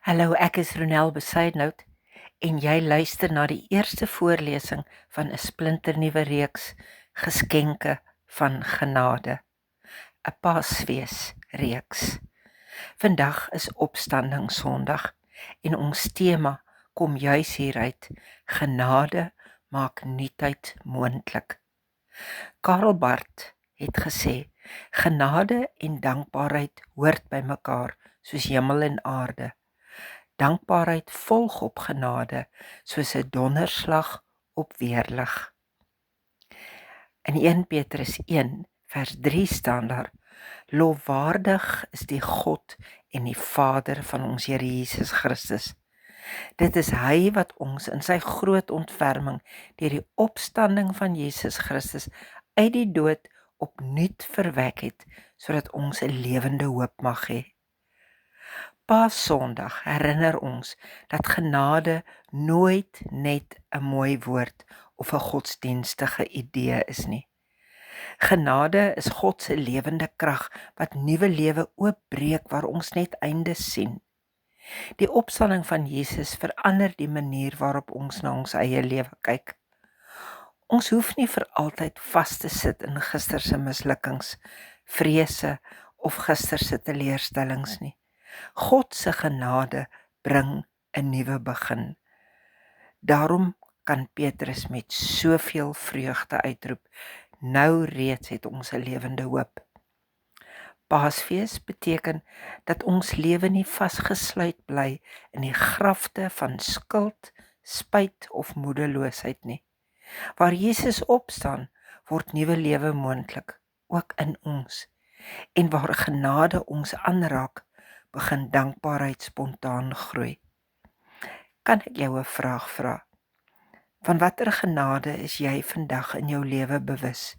Hallo, ek is Ronel Besuidnout en jy luister na die eerste voorlesing van 'n splinternuwe reeks Geskenke van Genade, 'n Paasfees reeks. Vandag is Opstanding Sondag en ons tema kom juis hieruit: Genade maak nuutheid moontlik. Karl Barth het gesê: genade en dankbaarheid hoort by mekaar soos hemel en aarde. Dankbaarheid volg op genade soos 'n donderslag op weerlig. In 1 Petrus 1 vers 3 staan daar: Lofwaardig is die God en die Vader van ons Here Jesus Christus. Dit is hy wat ons in sy groot ontferming deur die opstanding van Jesus Christus uit die dood opnuut verwek het, sodat ons 'n lewende hoop mag hê. Paaszondag herinner ons dat genade nooit net 'n mooi woord of 'n godsdienstige idee is nie. Genade is God se lewende krag wat nuwe lewe oopbreek waar ons net einde sien. Die opstanding van Jesus verander die manier waarop ons na ons eie lewe kyk. Ons hoef nie vir altyd vas te sit in gister se mislukkings, vrese of gister se teleurstellings nie. God se genade bring 'n nuwe begin. Daarom kan Petrus met soveel vreugde uitroep: nou reeds het ons 'n lewende hoop. Paasfees beteken dat ons lewe nie vasgesluit bly in die grafte van skuld, spyt of moedeloosheid nie. Waar Jesus opstaan, word nuwe lewe moontlik, ook in ons. En waar genade ons aanraak, begin dankbaarheid spontaan groei. Kan ek jou 'n vraag vra? Van watter genade is jy vandag in jou lewe bewus?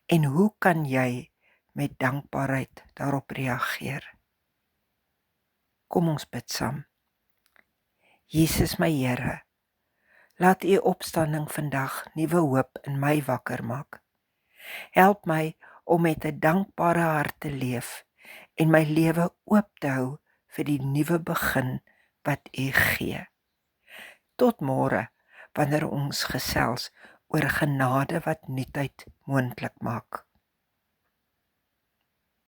En hoe kan jy met dankbaarheid daarop reageer? Kom ons bid saam. Jesus my Here, laat U opstanding vandag nuwe hoop in my wakker maak. Help my om met 'n dankbare hart te leef en my lewe oop te hou vir die nuwe begin wat U gee. Tot môre, wanneer ons gesels oor genade wat nuutheid moontlik maak.